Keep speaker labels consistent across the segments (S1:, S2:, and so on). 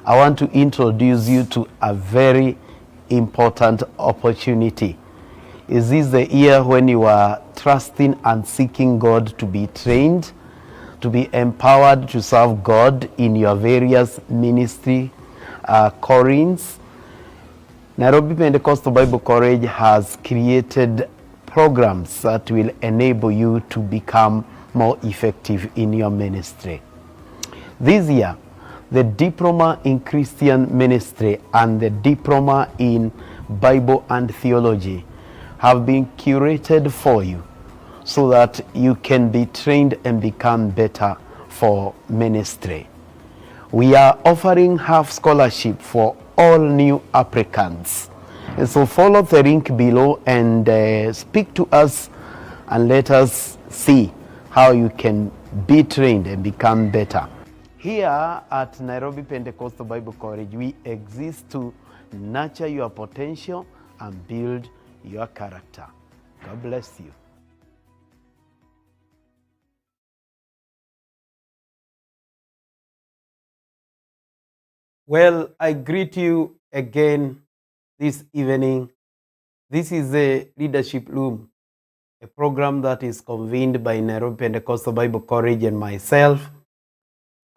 S1: I want to introduce you to a very important opportunity. Is this the year when you are trusting and seeking God to be trained, to be empowered to serve God in your various ministry callings? Nairobi Pentecostal Bible College has created programs that will enable you to become more effective in your ministry. This year, the Diploma in Christian Ministry and the Diploma in Bible and Theology have been curated for you so that you can be trained and become better for ministry. We are offering half scholarship for all new applicants. And so follow the link below and speak to us and let us see how you can be trained and become better. Here at Nairobi Pentecostal Bible College, we exist to nurture your potential and build your character. God bless you. Well, I greet you again this evening. This is the Leadership Room, a program that is convened by Nairobi Pentecostal Bible College and myself.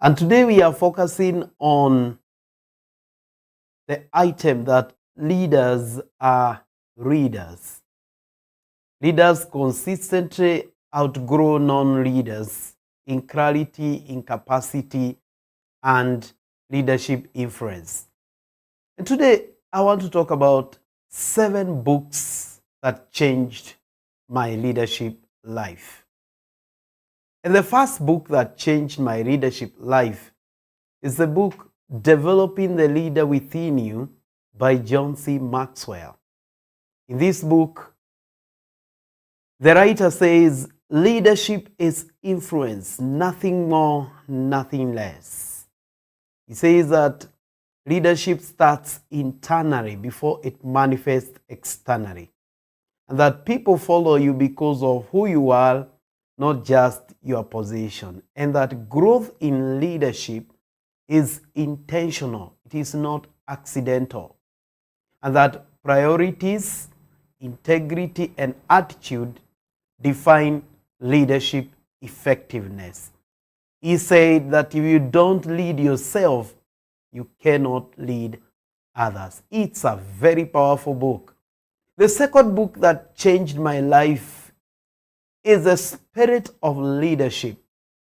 S1: And today we are focusing on the item that leaders are readers. Leaders consistently outgrow non-leaders in clarity, in capacity, and leadership influence. And today I want to talk about 7 books that changed my leadership life. And the first book that changed my leadership life is the book Developing the Leader Within You by John C. Maxwell. In this book, the writer says, leadership is influence, nothing more, nothing less. He says that leadership starts internally before it manifests externally. And that people follow you because of who you are, not just your position. And that growth in leadership is intentional. It is not accidental. And that priorities, integrity, and attitude define leadership effectiveness. He said that if you don't lead yourself, you cannot lead others. It's a very powerful book. The second book that changed my life is The Spirit of Leadership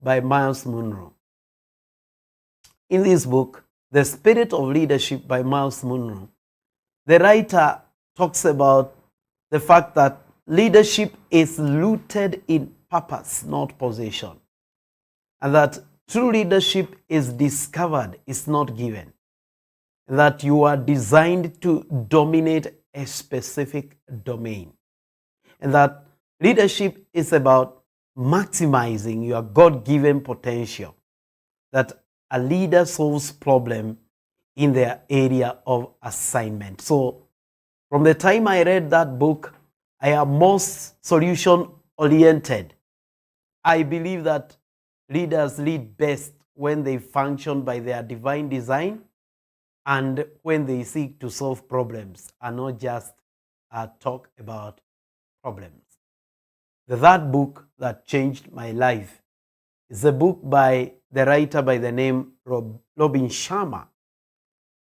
S1: by Miles Monroe. In this book, The Spirit of Leadership by Miles Monroe, the writer talks about the fact that leadership is rooted in purpose, not position. And that true leadership is discovered, is not given. That you are designed to dominate a specific domain. And that leadership is about maximizing your God-given potential. That a leader solves problems in their area of assignment. So from the time I read that book, I am most solution-oriented. I believe that leaders lead best when they function by their divine design and when they seek to solve problems and not just talk about problems. The third book that changed my life is a book by the writer by the name Robin Sharma.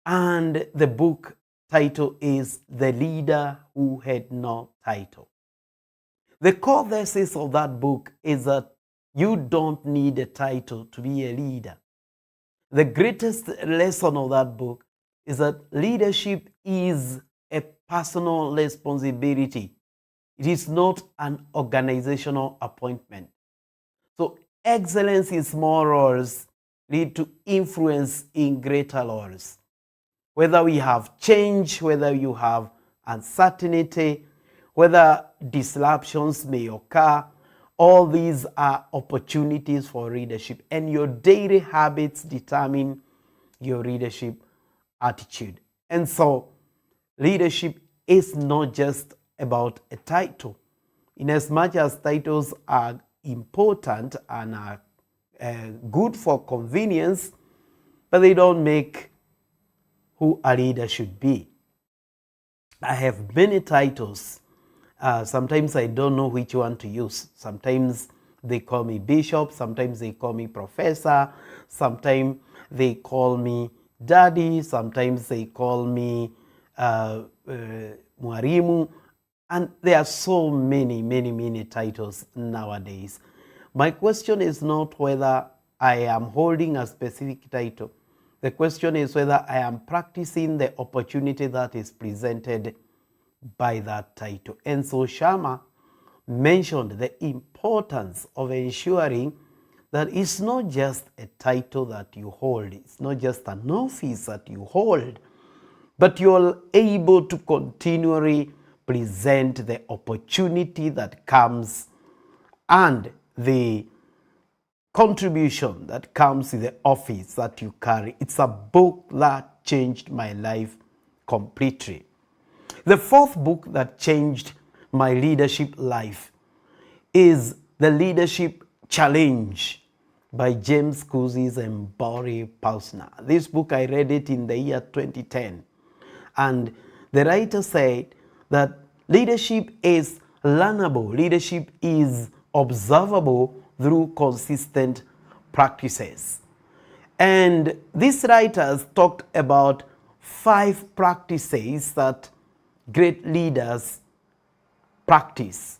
S1: And the book title is The Leader Who Had No Title. The core thesis of that book is that you don't need a title to be a leader. The greatest lesson of that book is that leadership is a personal responsibility. It is not an organizational appointment. So excellence in small roles lead to influence in greater roles. Whether we have change, whether you have uncertainty, whether disruptions may occur, all these are opportunities for leadership, and your daily habits determine your leadership attitude. And so leadership is not just about a title. In as much as titles are important and are good for convenience, but they don't make who a leader should be. I have many titles. Sometimes I don't know which one to use. Sometimes they call me bishop, sometimes they call me professor, sometimes they call me daddy, sometimes they call me mwarimu, and there are so many titles nowadays. My question is not whether I am holding a specific title. The question is whether I am practicing the opportunity that is presented by that title. And so Shama mentioned the importance of ensuring that it's not just a title that you hold, it's not just an office that you hold, but you're able to continually present the opportunity that comes and the contribution that comes with the office that you carry. It's a book that changed my life completely. The fourth book that changed my leadership life is The Leadership Challenge by James Couzis and Bori Pausner. This book, I read it in the year 2010. And the writer said that leadership is learnable, leadership is observable through consistent practices. And these writers talked about 5 practices that great leaders practice.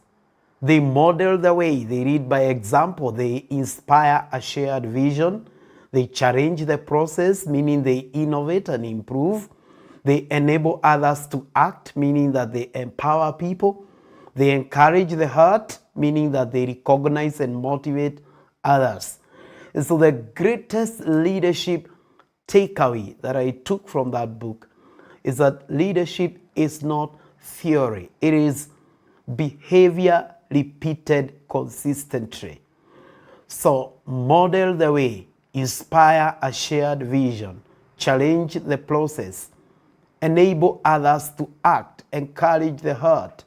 S1: They model the way, they lead by example, they inspire a shared vision, they challenge the process, meaning they innovate and improve, they enable others to act, meaning that they empower people, they encourage the heart, meaning that they recognize and motivate others. And so the greatest leadership takeaway that I took from that book is that leadership is not theory. It is behavior repeated consistently. So model the way, inspire a shared vision, challenge the process, enable others to act, encourage the heart,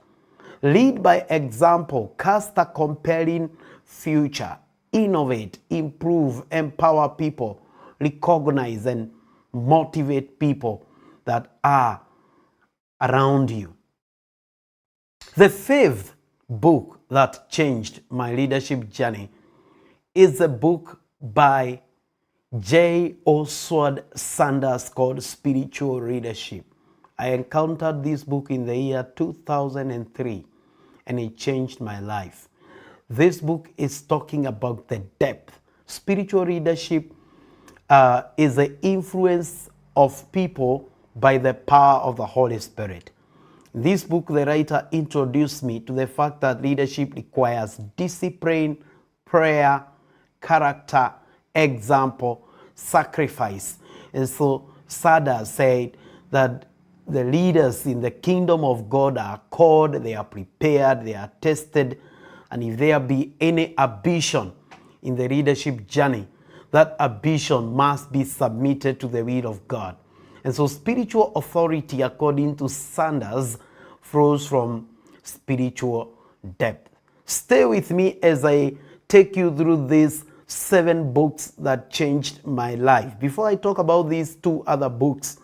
S1: lead by example, cast a compelling future, innovate, improve, empower people, recognize and motivate people that are around you. The fifth book that changed my leadership journey is a book by J. Oswald Sanders called Spiritual Leadership. I encountered this book in the year 2003 and it changed my life. This book is talking about the depth. Spiritual leadership is the influence of people by the power of the Holy Spirit. In this book, the writer introduced me to the fact that leadership requires discipline, prayer, character, example, sacrifice. And so Sanders said that the leaders in the kingdom of God are called, they are prepared, they are tested, and if there be any ambition in the leadership journey, that ambition must be submitted to the will of God. And so spiritual authority, according to Sanders, flows from spiritual depth. Stay with me as I take you through these 7 books that changed my life. Before I talk about these 2 other books,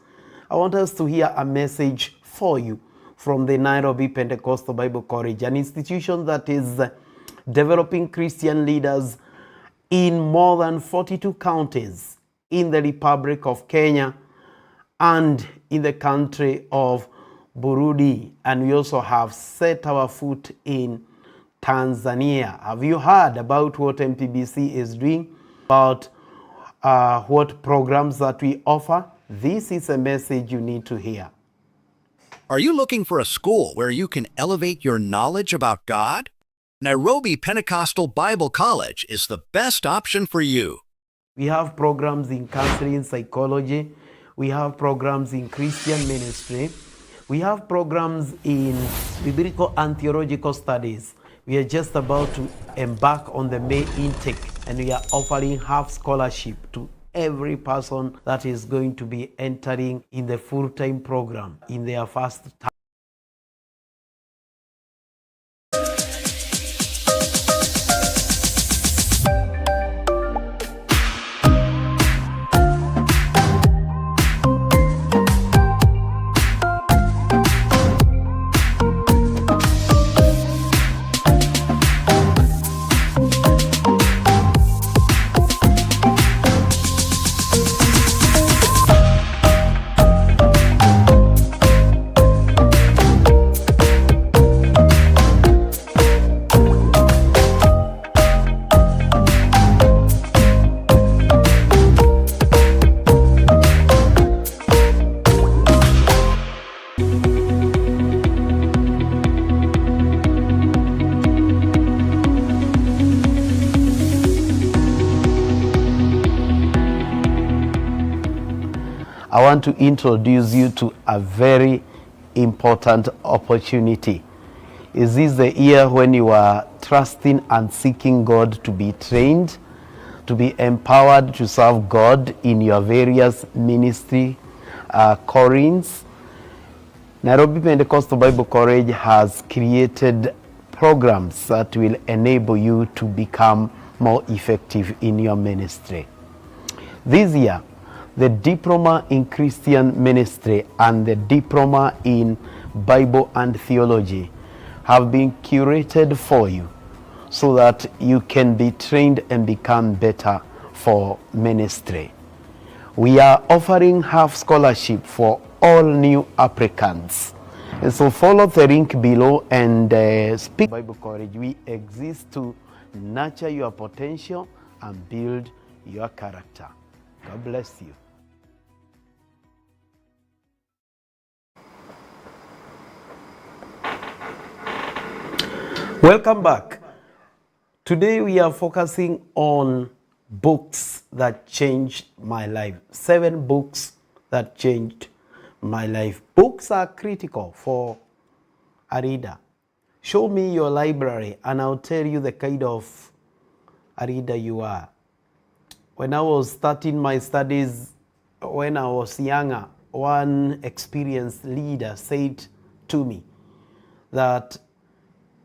S1: I want us to hear a message for you from the Nairobi Pentecostal Bible College, an institution that is developing Christian leaders in more than 42 counties in the Republic of Kenya and in the country of Burundi. And we also have set our foot in Tanzania. Have you heard about what NPBC is doing, about what programs that we offer? This is a message you need to hear.
S2: Are you looking for a school where you can elevate your knowledge about God? Nairobi Pentecostal Bible College is the best option for you.
S1: We have programs in counseling, psychology. We have programs in Christian ministry. We have programs in biblical and theological studies. We are just about to embark on the May intake, and we are offering half scholarship to every person that is going to be entering in the full-time program in their first time. I want to introduce you to a very important opportunity. Is this the year when you are trusting and seeking God to be trained, to be empowered to serve God in your various ministry callings? Nairobi Pentecostal Bible College has created programs that will enable you to become more effective in your ministry. This year, the Diploma in Christian Ministry and the Diploma in Bible and Theology have been curated for you so that you can be trained and become better for ministry. We are offering half scholarship for all new applicants. And so follow the link below and speak Bible College. We exist to nurture your potential and build your character. God bless you. Welcome back. Today we are focusing on books that changed my life. 7 books that changed my life. Books are critical for a reader. Show me your library and I'll tell you the kind of a reader you are. When I was starting my studies, when I was younger, one experienced leader said to me that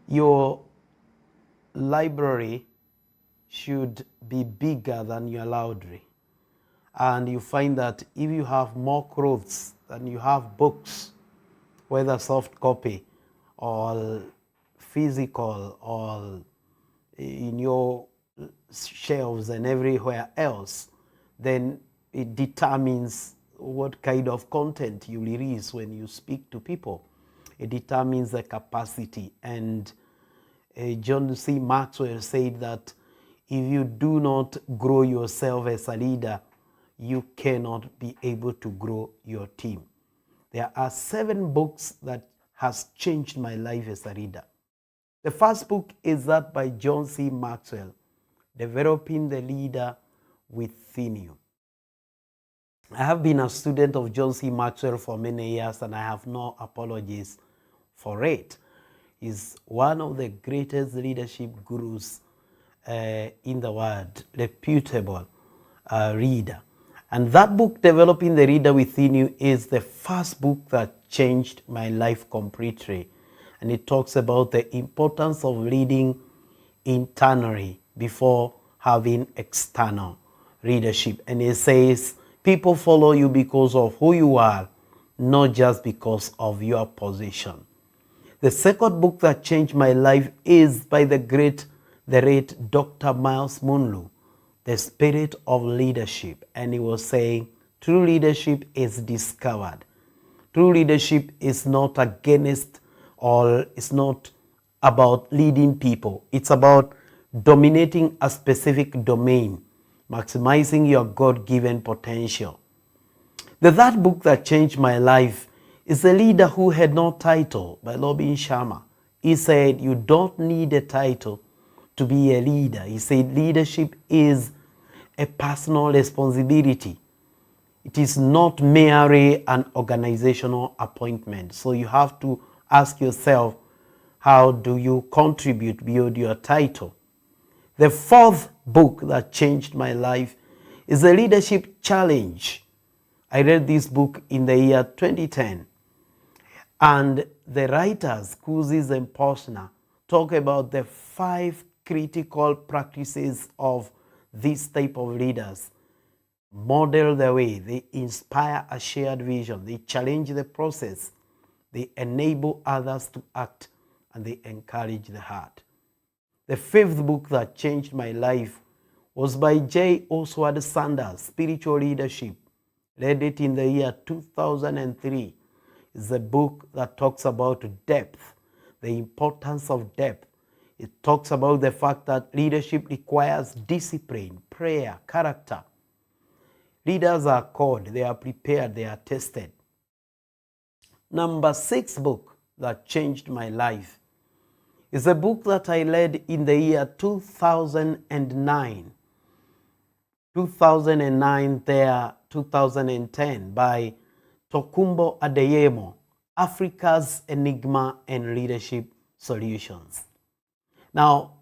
S1: your library should be bigger than your library. And you find that if you have more clothes than you have books, whether soft copy or physical or in your shelves and everywhere else, then it determines what kind of content you release when you speak to people. It determines the capacity. And John C. Maxwell said that if you do not grow yourself as a leader, you cannot be able to grow your team. There are 7 books that has changed my life as a reader. The first book is that by John C. Maxwell, Developing the Leader Within You. I have been a student of John C. Maxwell for many years and I have no apologies for it. He's one of the greatest leadership gurus in the world, reputable reader. And that book, Developing the Leader Within You, is the first book that changed my life completely. And it talks about the importance of leading internally before having external leadership. And it says, people follow you because of who you are, not just because of your position. The second book that changed my life is by the late Dr. Miles Munroe, The Spirit of Leadership. And he was saying, true leadership is discovered. True leadership is not against or it's not about leading people. It's about dominating a specific domain, maximizing your God-given potential. The third book that changed my life is A Leader Who Had No Title by Robin Sharma. He said, you don't need a title to be a leader. He said, leadership is a personal responsibility. It is not merely an organizational appointment. So you have to ask yourself, how do you contribute beyond your title? The fourth book that changed my life is The Leadership Challenge. I read this book in the year 2010. And the writers, Cousins and Posner, talk about the 5 critical practices of this type of leaders. Model the way, they inspire a shared vision, they challenge the process, they enable others to act, and they encourage the heart. The 5th book that changed my life was by J. Oswald Sanders, Spiritual Leadership. Read it in the year 2003. It's a book that talks about depth, the importance of depth. It talks about the fact that leadership requires discipline, prayer, character. Leaders are called, they are prepared, they are tested. Number 6 book that changed my life is a book that I read in the year 2009. 2009 there 2010 by Tokumbo Adeyemo, Africa's Enigma and Leadership Solutions. Now,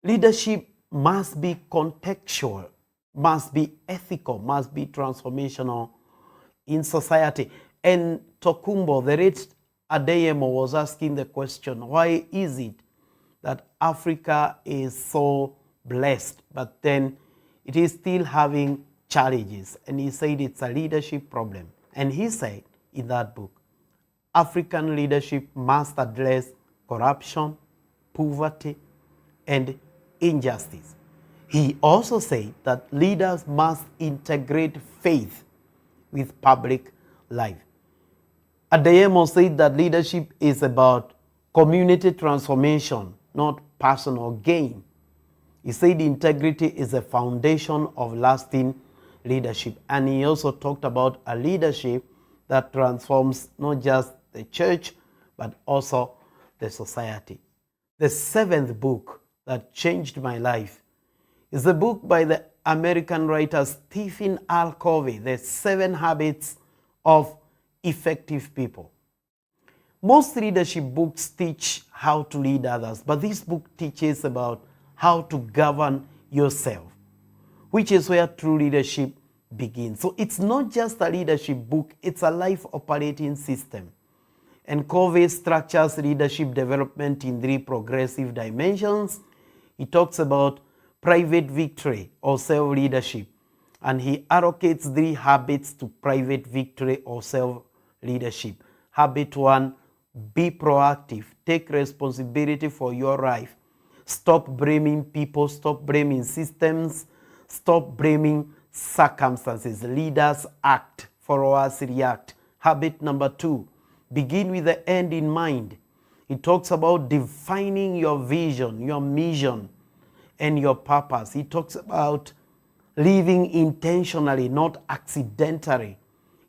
S1: leadership must be contextual, must be ethical, must be transformational in society. And Tokumbo, the late Adeyemo, was asking the question, why is it that Africa is so blessed, but then it is still having challenges? And he said it's a leadership problem. And he said in that book, African leadership must address corruption, poverty, and injustice. He also said that leaders must integrate faith with public life. Adeyemo said that leadership is about community transformation, not personal gain. He said integrity is a foundation of lasting leadership. And he also talked about a leadership that transforms not just the church, but also the society. The seventh book that changed my life is a book by the American writer Stephen R. Covey, The 7 Habits of Effective People. Most leadership books teach how to lead others, but this book teaches about how to govern yourself, which is where true leadership begins. So it's not just a leadership book, it's a life operating system. And Covey structures leadership development in 3 progressive dimensions. He talks about private victory or self-leadership, and he allocates 3 habits to private victory or self-leadership. Habit 1, be proactive. Take responsibility for your life. Stop blaming people, stop blaming systems, stop blaming circumstances. Leaders act, followers react. Habit number 2, begin with the end in mind. He talks about defining your vision, your mission, and your purpose. He talks about living intentionally, not accidentally.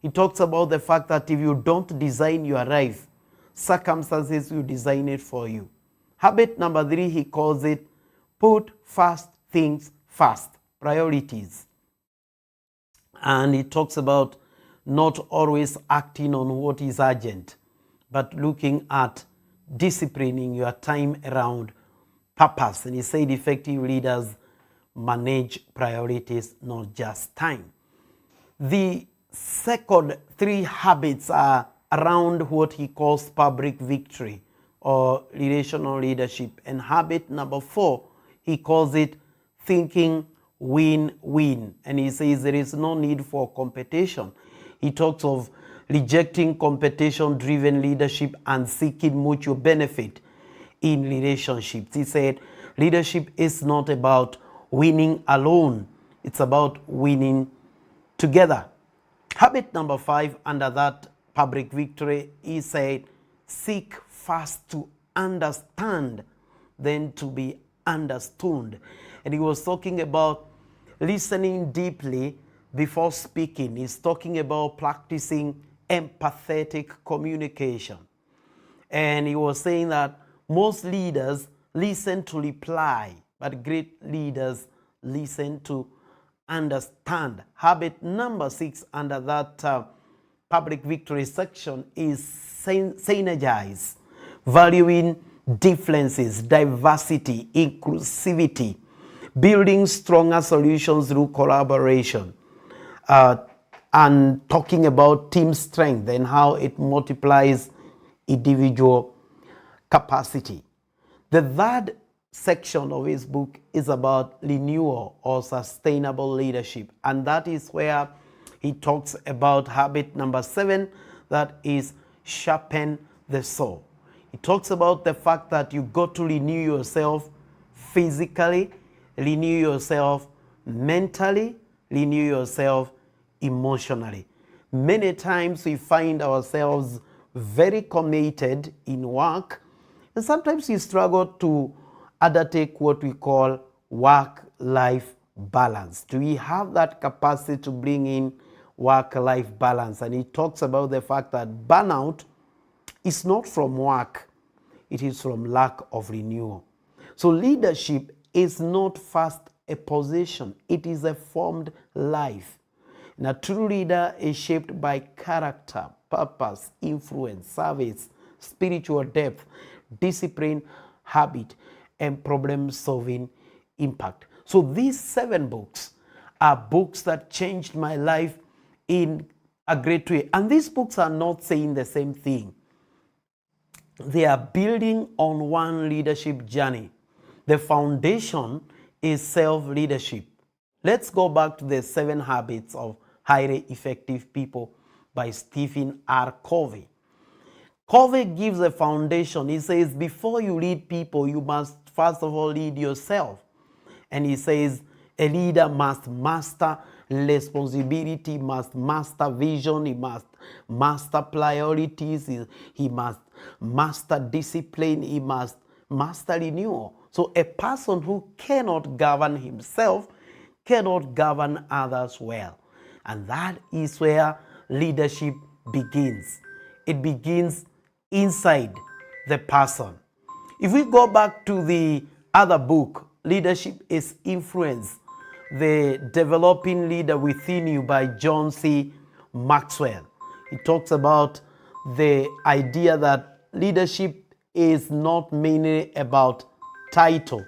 S1: He talks about the fact that if you don't design your life, circumstances will design it for you. Habit number 3, he calls it put first things first, priorities. And he talks about not always acting on what is urgent, but looking at disciplining your time around purpose. And he said effective leaders manage priorities, not just time. The second 3 habits are around what he calls public victory or relational leadership. And habit number 4, he calls it thinking win-win. And he says there is no need for competition. He talks of rejecting competition-driven leadership and seeking mutual benefit in relationships. He said leadership is not about winning alone. It's about winning together. Habit number 5, under that public victory, he said, seek first to understand, then to be understood. And he was talking about listening deeply before speaking. He's talking about practicing empathetic communication. And he was saying that most leaders listen to reply, but great leaders listen to understand. Habit number 6 under that public victory section is synergize, valuing differences, diversity, inclusivity, building stronger solutions through collaboration, and talking about team strength and how it multiplies individual capacity. The third section of his book is about renewal or sustainable leadership, and that is where he talks about habit number 7, that is sharpen the saw. He talks about the fact that you got to renew yourself physically, renew yourself mentally, renew yourself emotionally. Many times we find ourselves very committed in work, and sometimes we struggle to undertake what we call work-life balance. Do we have that capacity to bring in work-life balance? And he talks about the fact that burnout is not from work, it is from lack of renewal. So leadership is not first a position, it is a formed life. And a true leader is shaped by character, purpose, influence, service, spiritual depth, discipline, habit, and problem-solving impact. So these 7 books are books that changed my life in a great way. And these books are not saying the same thing. They are building on one leadership journey. The foundation is self-leadership. Let's go back to the 7 Habits of Highly Effective People by Stephen R. Covey. Covey gives a foundation. He says, before you lead people, you must first of all lead yourself. And he says, a leader must master responsibility, must master vision, he must master priorities, he must master discipline, he must master renewal. So a person who cannot govern himself cannot govern others well. And that is where leadership begins. It begins inside the person. If we go back to the other book, Leadership is Influence, The Developing Leader Within You by John C. Maxwell. He talks about the idea that leadership is not mainly about title.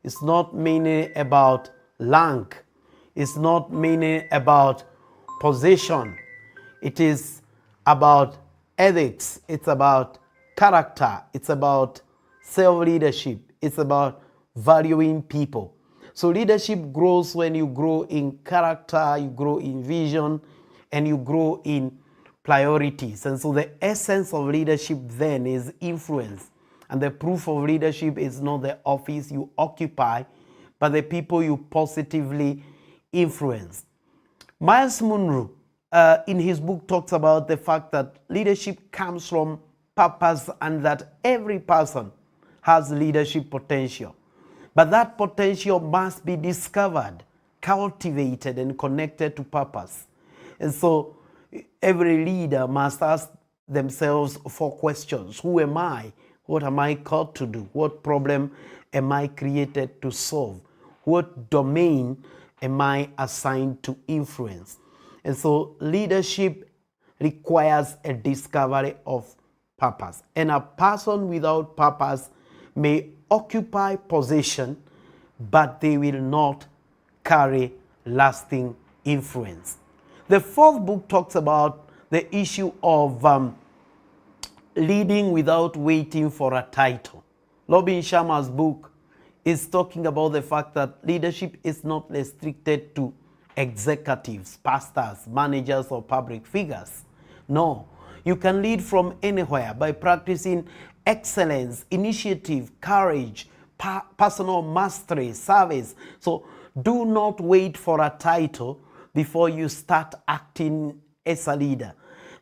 S1: It's not mainly about rank. It's not mainly about position. It is about ethics. It's about character. It's about self-leadership. It's about valuing people. So leadership grows when you grow in character, you grow in vision, and you grow in priorities. And so the essence of leadership then is influence. And the proof of leadership is not the office you occupy, but the people you positively influence. Miles Monroe, in his book, talks about the fact that leadership comes from purpose and that every person has leadership potential. But that potential must be discovered, cultivated, and connected to purpose. And so every leader must ask themselves 4 questions. Who am I? What am I called to do? What problem am I created to solve? What domain am I assigned to influence? And so leadership requires a discovery of purpose. And a person without purpose may occupy position, but they will not carry lasting influence. The 4th book talks about the issue of leading without waiting for a title. Robin Sharma's book is talking about the fact that leadership is not restricted to executives, pastors, managers, or public figures. No, you can lead from anywhere by practicing excellence, initiative, courage, personal mastery, service. So do not wait for a title before you start acting as a leader.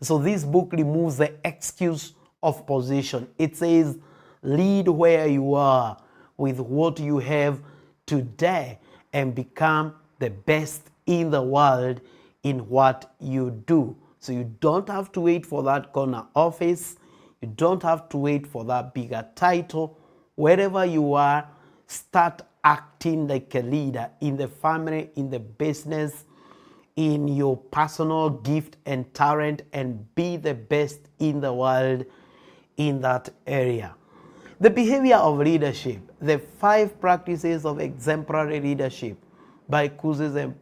S1: So this book removes the excuse of position. It says, lead where you are with what you have today and become the best in the world in what you do. So you don't have to wait for that corner office. You don't have to wait for that bigger title. Wherever you are, start acting like a leader in the family, in the business, in your personal gift and talent, and be the best in the world in that area. The behavior of leadership, the 5 practices of exemplary leadership by Cousins and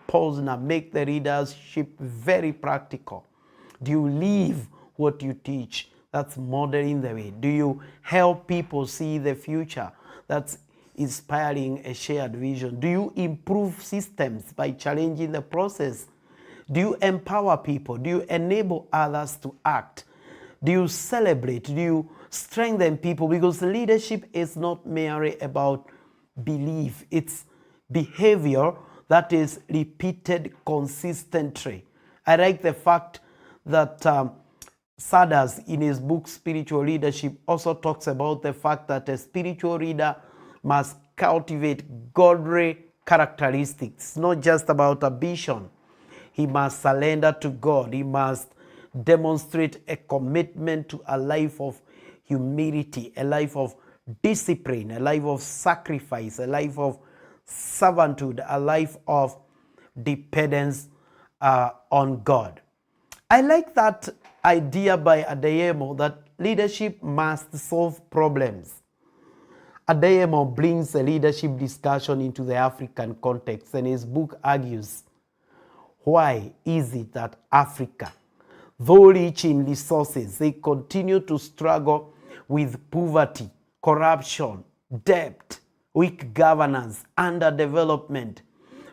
S1: Posner make the leadership very practical. Do you live what you teach? That's modeling the way. Do you help people see the future? That's inspiring a shared vision. Do you improve systems by challenging the process? Do you empower people? Do you enable others to act? Do you celebrate? Do you strengthen people? Because leadership is not merely about belief. It's behavior that is repeated consistently. I like the fact that Sanders, in his book Spiritual Leadership, also talks about the fact that a spiritual leader must cultivate godly characteristics. It's not just about ambition. He must surrender to God. He must demonstrate a commitment to a life of humility, a life of discipline, a life of sacrifice, a life of servanthood, a life of dependence on God. I like that idea by Adeyemo that leadership must solve problems. Adeyemo brings a leadership discussion into the African context, and his book argues, why is it that Africa, though rich in resources, they continue to struggle with poverty, corruption, debt, weak governance, underdevelopment?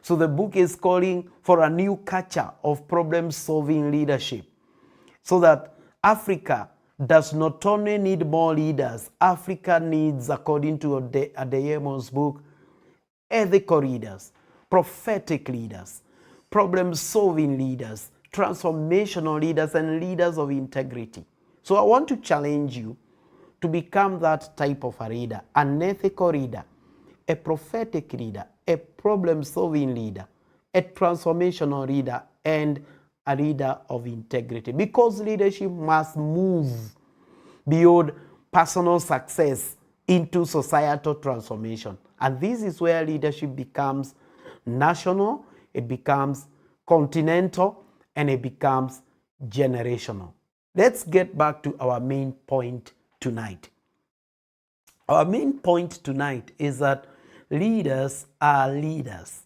S1: So the book is calling for a new culture of problem-solving leadership, so that Africa does not only need more leaders, Africa needs, according to Adeyemo's book, ethical leaders, prophetic leaders, problem-solving leaders, transformational leaders, and leaders of integrity. So I want to challenge you to become that type of a leader, an ethical leader, a prophetic leader, a problem-solving leader, a transformational leader, and a leader of integrity. Because leadership must move beyond personal success into societal transformation. And this is where leadership becomes national, it becomes continental, and it becomes generational. Let's get back to our main point tonight. Our main point tonight is that leaders are leaders.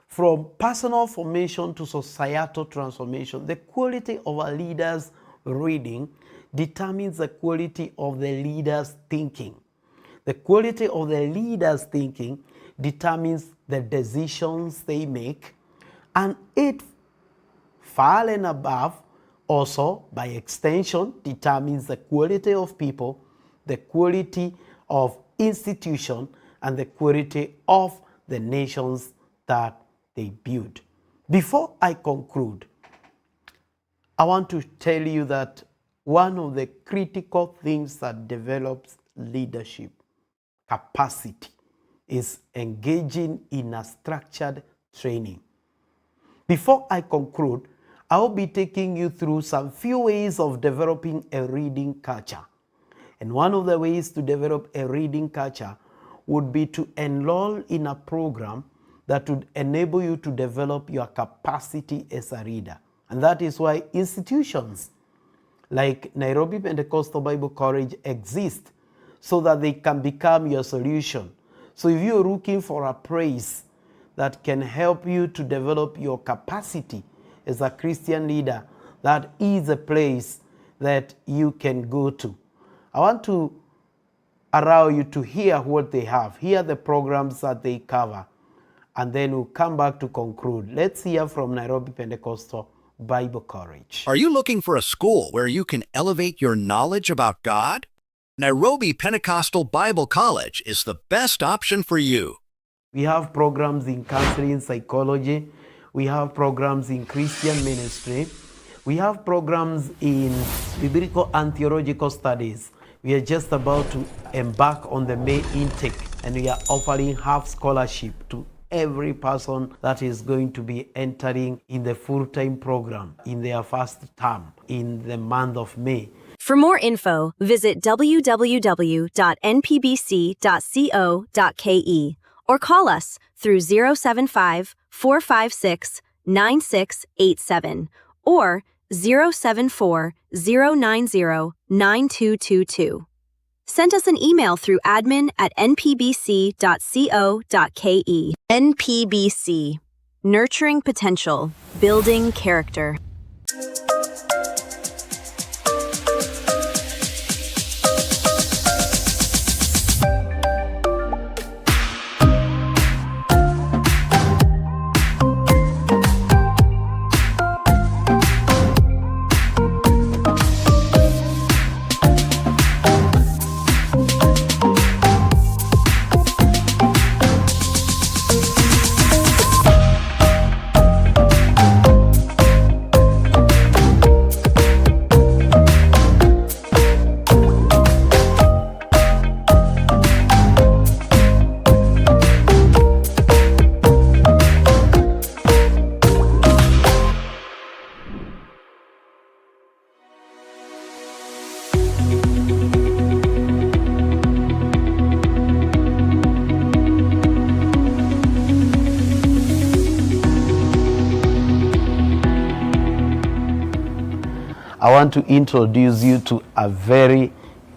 S1: From personal formation to societal transformation, the quality of a leader's reading determines the quality of the leader's thinking. The quality of the leader's thinking determines the decisions they make, and it, far and above, also by extension, determines the quality of people, the quality of institution, and the quality of the nations that they build. Before I conclude, I want to tell you that one of the critical things that develops leadership capacity is engaging in a structured training. Before I conclude, I will be taking you through some few ways of developing a reading culture. And one of the ways to develop a reading culture would be to enroll in a program that would enable you to develop your capacity as a reader. And that is why institutions like Nairobi Pentecostal Bible College exist, so that they can become your solution. So if you're looking for a place that can help you to develop your capacity as a Christian leader, that is a place that you can go to. I want to allow you to hear what they have, hear the programs that they cover, and then we'll come back to conclude. Let's hear from Nairobi Pentecostal Bible College.
S2: Are you looking for a school where you can elevate your knowledge about God? Nairobi Pentecostal Bible College is the best option for you.
S1: We have programs in counseling, psychology. We have programs in Christian ministry. We have programs in biblical and theological studies. We are just about to embark on the May intake, and we are offering half scholarship to every person that is going to be entering in the full-time program in their first term in the month of May.
S3: For more info, visit www.npbc.co.ke or call us through 075-456-9687 or 074-090-9222. Send us an email through admin@npbc.co.ke. NPBC. Nurturing potential, building character.
S1: I want to introduce you to a very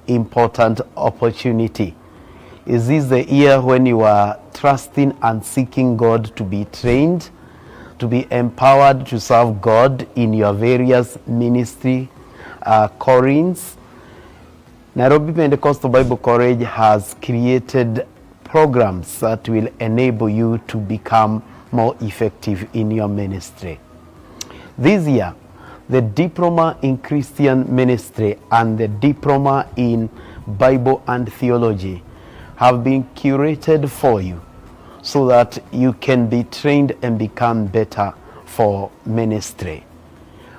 S1: important opportunity. Is this the year when you are trusting and seeking God to be trained, to be empowered to serve God in your various ministry callings? Nairobi Pentecostal Bible College has created programs that will enable you to become more effective in your ministry. This year, the Diploma in Christian Ministry and the Diploma in Bible and Theology have been curated for you so that you can be trained and become better for ministry.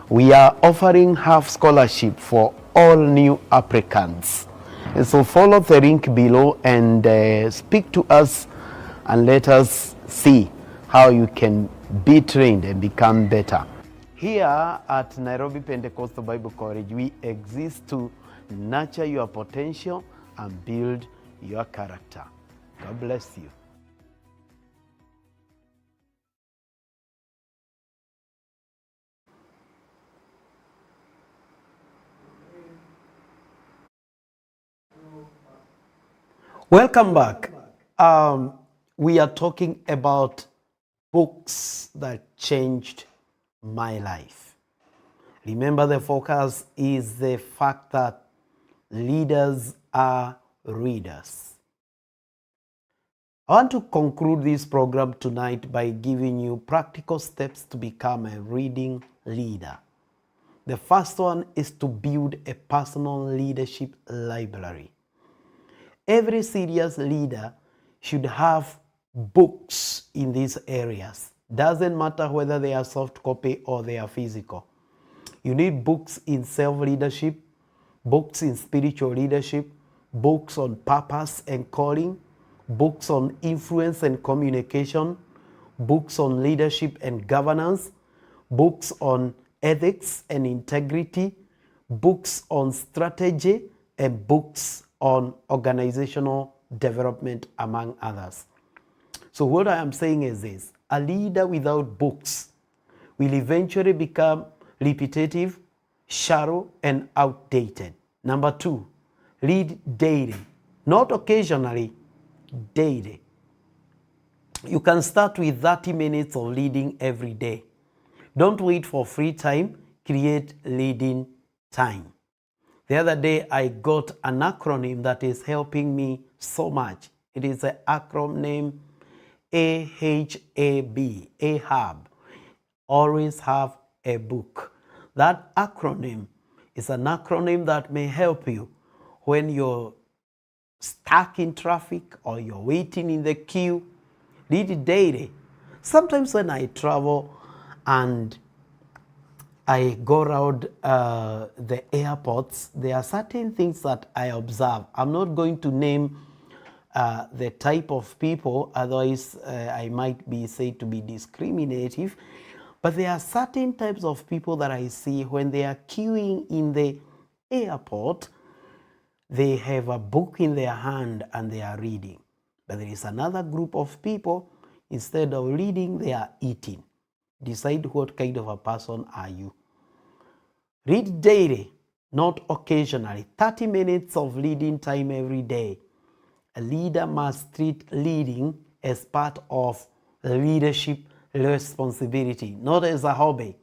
S1: We are offering half scholarship for all new applicants. And so follow the link below and speak to us and let us see how you can be trained and become better. Here at Nairobi Pentecostal Bible College, we exist to nurture your potential and build your character. God bless you. Welcome back. We are talking about books that changed my life. Remember, the focus is the fact that leaders are readers. I want to conclude this program tonight by giving you practical steps to become a reading leader. The first one is to build a personal leadership library. Every serious leader should have books in these areas. Doesn't matter whether they are soft copy or they are physical. You need books in self-leadership, books in spiritual leadership, books on purpose and calling, books on influence and communication, books on leadership and governance, books on ethics and integrity, books on strategy, and books on organizational development, among others. So what I am saying is this: a leader without books will eventually become repetitive, shallow, and outdated. Number two, read daily, not occasionally, daily. You can start with 30 minutes of reading every day. Don't wait for free time, create reading time. The other day, I got an acronym that is helping me so much. It is the acronym AHAB, AHAB. Always have a book. That acronym is an acronym that may help you when you're stuck in traffic or you're waiting in the queue. Read it daily. Sometimes when I travel and I go around the airports, there are certain things that I observe. I'm not going to name the type of people, otherwise I might be said to be discriminative. But there are certain types of people that I see when they are queuing in the airport. They have a book in their hand and they are reading. But there is another group of people, instead of reading, they are eating. Decide what kind of a person are you. Read daily, not occasionally. 30 minutes of reading time every day. A leader must treat reading as part of leadership responsibility, not as a hobby.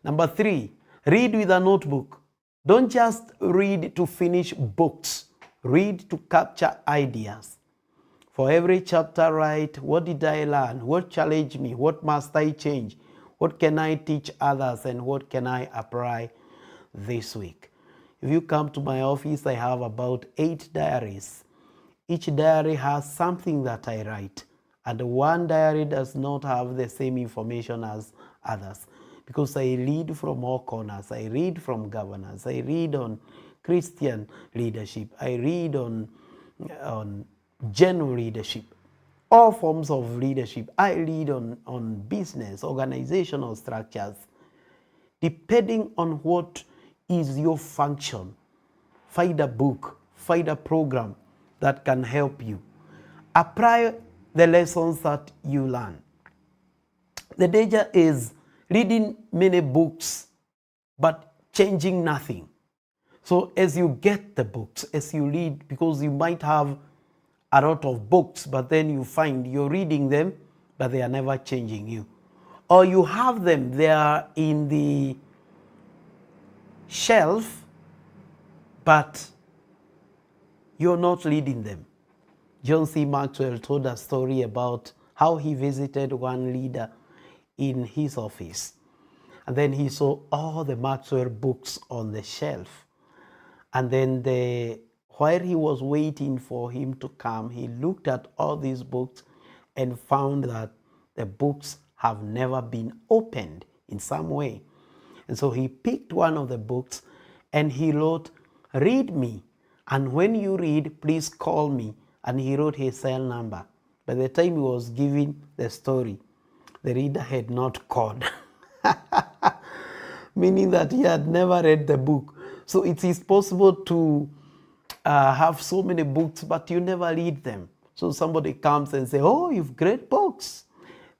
S1: Number three, read with a notebook. Don't just read to finish books. Read to capture ideas. For every chapter, write, what did I learn? What challenged me? What must I change? What can I teach others? And what can I apply this week? If you come to my office, I have about 8 diaries. Each diary has something that I write. And one diary does not have the same information as others, because I read from all corners. I read from governance. I read on Christian leadership. I read on general leadership, all forms of leadership. I read on business, organizational structures. Depending on what is your function, find a book, find a program that can help you. Apply the lessons that you learn. The danger is reading many books but changing nothing. So as you get the books, as you read, because you might have a lot of books, but then you find you're reading them, but they are never changing you. Or you have them, they are in the shelf, but you're not reading them. John C. Maxwell told a story about how he visited one leader in his office. And then he saw all the Maxwell books on the shelf. And then while he was waiting for him to come, he looked at all these books and found that the books have never been opened in some way. And so he picked one of the books and he wrote, "Read me. And when you read, please call me." And he wrote his cell number. By the time he was giving the story, the reader had not called, meaning that he had never read the book. So it is possible to have so many books, but you never read them. So somebody comes and says, "Oh, you've great books."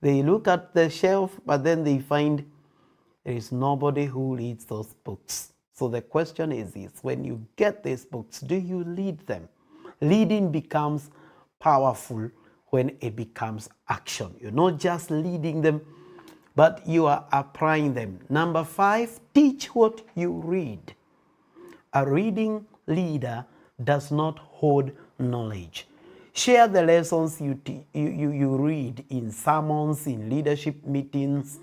S1: They look at the shelf, but then they find there is nobody who reads those books. So the question is this: when you get these books, do you read them? Reading becomes powerful when it becomes action. You're not just reading them, but you are applying them. Number 5, teach what you read. A reading leader does not hoard knowledge. Share the lessons you read in sermons, in leadership meetings,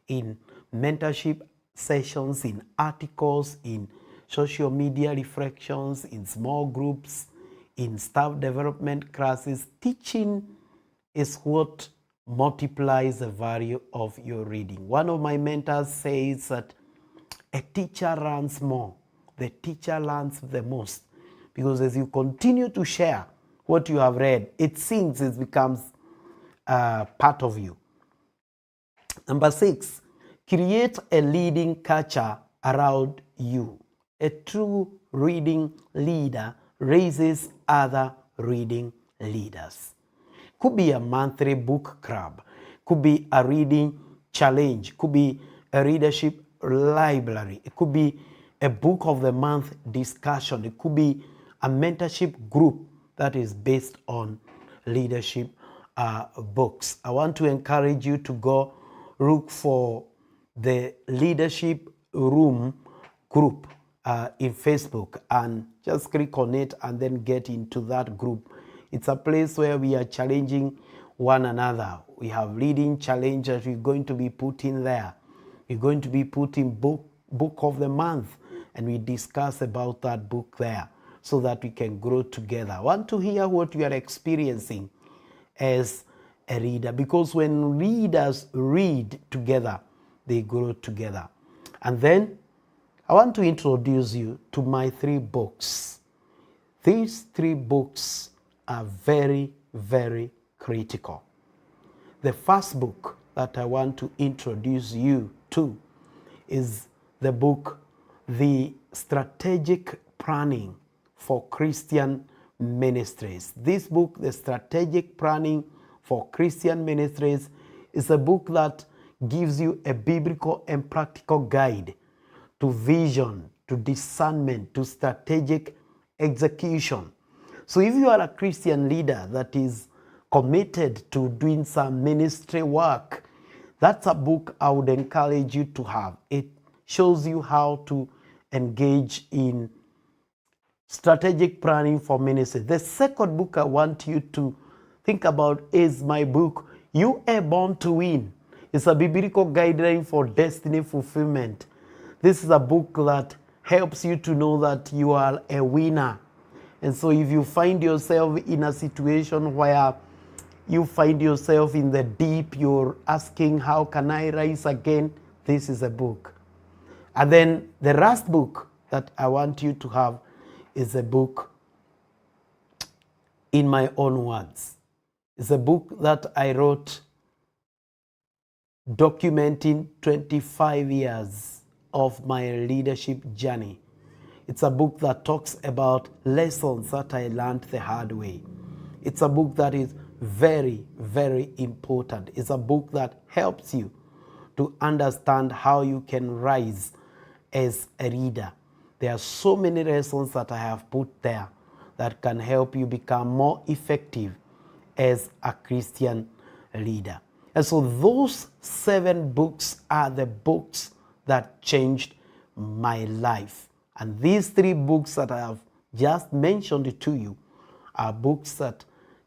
S1: in mentorship sessions, in articles, in social media reflections, in small groups, in staff development classes. Teaching is what multiplies the value of your reading. One of my mentors says that a teacher learns more. The teacher learns the most, because as you continue to share what you have read, it sinks, it becomes part of you. Number 6, create a reading culture around you. A true reading leader raises other reading leaders. Could be a monthly book club, could be a reading challenge, could be a leadership library, it could be a book of the month discussion, it could be a mentorship group that is based on leadership books. I want to encourage you to go look for the leadership room group in Facebook and just click on it and then get into that group. It's a place where we are challenging one another. We have reading challenge that we're going to be putting there. We're going to be putting book of the month, and we discuss about that book there so that we can grow together. I want to hear what you are experiencing as a reader, because when readers read together, they grow together. And then I want to introduce you to my 3 books. These 3 books are very, very critical. The first book that I want to introduce you to is the book, The Strategic Planning for Christian Ministries. This book, The Strategic Planning for Christian Ministries, is a book that gives you a biblical and practical guide to vision, to discernment, to strategic execution. So if you are a Christian leader that is committed to doing some ministry work, that's a book I would encourage you to have. It shows you how to engage in strategic planning for ministry. The second book I want you to think about is my book, You Are Born to Win. It's a biblical guideline for destiny fulfillment. This is a book that helps you to know that you are a winner. And so if you find yourself in a situation where you find yourself in the deep, you're asking, how can I rise again? This is a book. And then the last book that I want you to have is a book, In My Own Words. It's a book that I wrote documenting 25 years of my leadership journey. It's a book that talks about lessons that I learned the hard way. It's a book that is very, very important. It's a book that helps you to understand how you can rise as a reader. There are so many lessons that I have put there that can help you become more effective as a Christian leader. And so those 7 books are the books that changed my life. And these 3 books that I have just mentioned to you are books that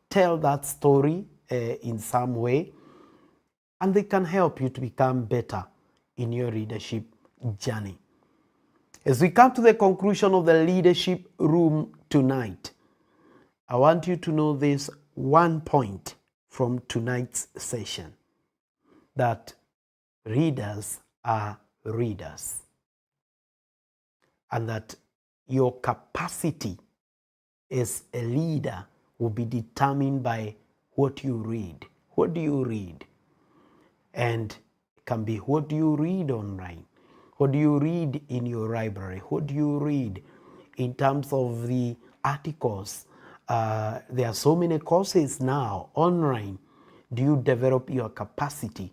S1: tell that story in some way, and they can help you to become better in your leadership journey. As we come to the conclusion of the leadership room tonight, I want you to know this one point from tonight's session, that readers are readers, and that your capacity as a leader will be determined by what you read. What do you read? And it can be what do you read online? What do you read in your library? What do you read in terms of the articles? There are so many courses now online. Do you develop your capacity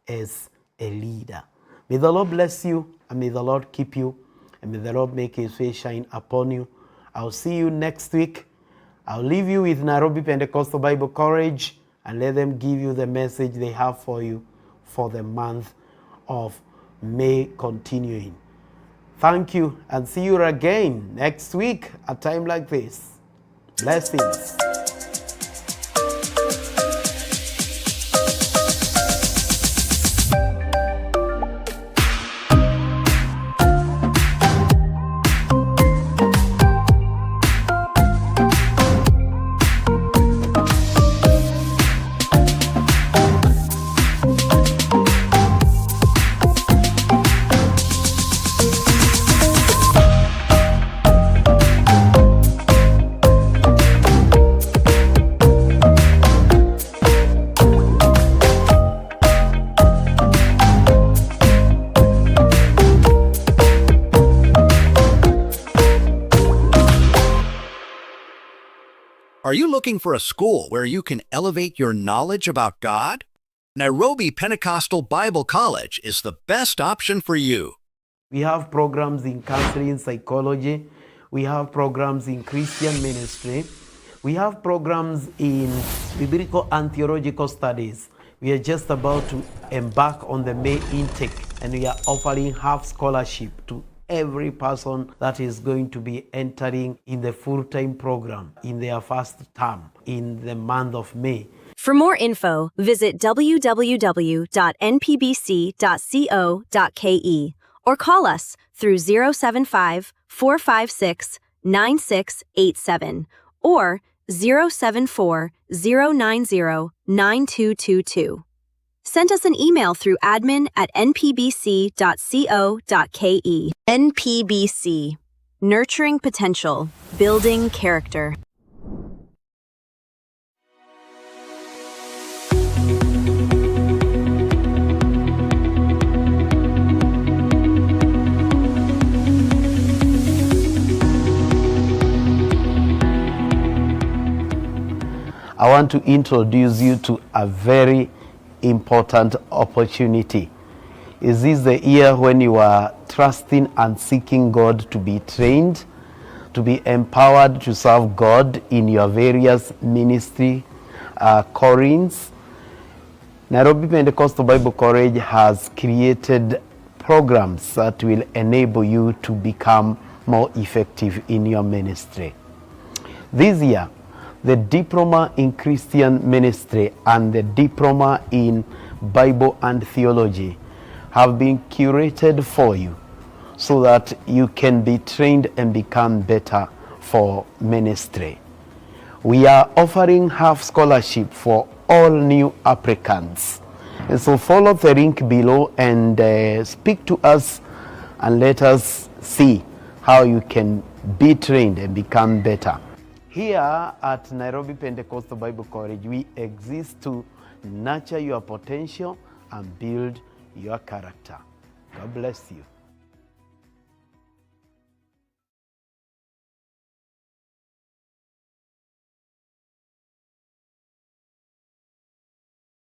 S1: as a leader? May the Lord bless you, and may the Lord keep you, and may the Lord make His face shine upon you. I'll see you next week. I'll leave you with Nairobi Pentecostal Bible College and let them give you the message they have for you for the month of May continuing. Thank you, and see you again next week at a time like this. Blessings.
S2: Are you looking for a school where you can elevate your knowledge about God? Nairobi Pentecostal Bible College is the best option for you.
S1: We have programs in counseling, psychology. We have programs in Christian ministry. We have programs in biblical and theological studies. We are just about to embark on the May intake, and we are offering half scholarship to every person that is going to be entering in the full-time program in their first term in the month of May.
S3: For more info, visit www.npbc.co.ke or call us through 075 456 9687 or 074 090 9222. Send us an email through admin@npbc.co.ke. NPBC, Nurturing Potential, Building Character.
S1: I want to introduce you to a very important opportunity. Is this the year when you are trusting and seeking God to be trained, to be empowered to serve God in your various ministry callings? Nairobi Pentecostal Bible College has created programs that will enable you to become more effective in your ministry. This year, the Diploma in Christian Ministry and the Diploma in Bible and Theology have been curated for you so that you can be trained and become better for ministry. We are offering half scholarship for all new applicants. And so follow the link below and speak to us and let us see how you can be trained and become better. Here at Nairobi Pentecostal Bible College, we exist to nurture your potential and build your character. God bless you.